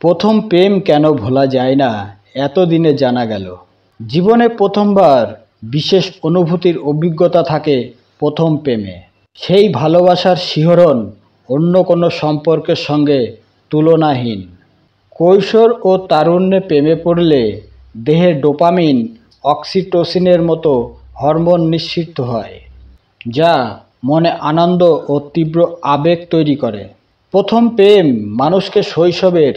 প্রথম প্রেম কেন ভোলা যায় না এতদিনে জানা গেল। জীবনে প্রথমবার বিশেষ অনুভূতির অভিজ্ঞতা থাকে প্রথম প্রেমে। সেই ভালোবাসার শিহরণ অন্য কোনো সম্পর্কের সঙ্গে তুলনাহীন। কৈশোর ও তারুণ্যে প্রেমে পড়লে দেহে ডোপামিন, অক্সিটোসিনের মতো হরমোন নিঃসৃত হয়, যা মনে আনন্দ ও তীব্র আবেগ তৈরি করে। প্রথম প্রেম মানুষকে শৈশবের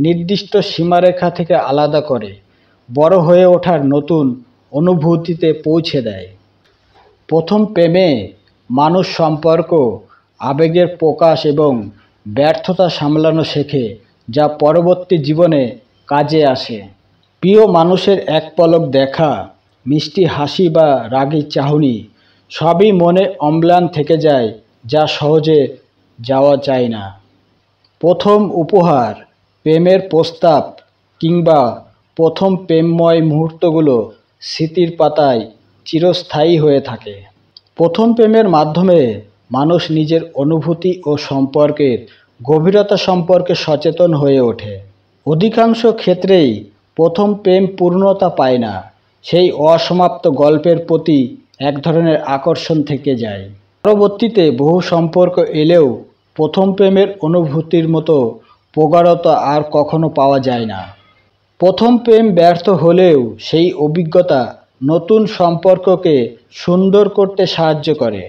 নির্দিষ্ট সীমারেখা থেকে আলাদা করে বড় হয়ে ওঠার নতুন অনুভূতিতে পৌঁছে দেয়। প্রথম প্রেমে মানুষ সম্পর্ক, আবেগের প্রকাশ এবং ব্যর্থতা সামলানো শেখে, যা পরবর্তী জীবনে কাজে আসে। প্রিয় মানুষের এক পলক দেখা, মিষ্টি হাসি বা রাগী চাহনি সবই মনে অম্লান থেকে যায়, যা সহজে যাওয়া যায় না। প্রথম উপহার, প্রেমের প্রস্তাব কিংবা প্রথম প্রেমময় মুহূর্তগুলো স্মৃতির পাতায় চিরস্থায়ী হয়ে থাকে। প্রথম প্রেমের মাধ্যমে মানুষ নিজের অনুভূতি ও সম্পর্কের গভীরতা সম্পর্কে সচেতন হয়ে ওঠে। অধিকাংশ ক্ষেত্রেই প্রথম প্রেম পূর্ণতা পায় না, সেই অসমাপ্ত গল্পের প্রতি এক ধরনের আকর্ষণ থেকে যায়। পরবর্তীতে বহু সম্পর্ক এলেও প্রথম প্রেমের অনুভূতির মতো প্রগাঢ়তা আর কখনো পাওয়া যায় না। প্রথম প্রেম ব্যর্থ হলেও সেই অভিজ্ঞতা নতুন সম্পর্ককে সুন্দর করতে সাহায্য করে।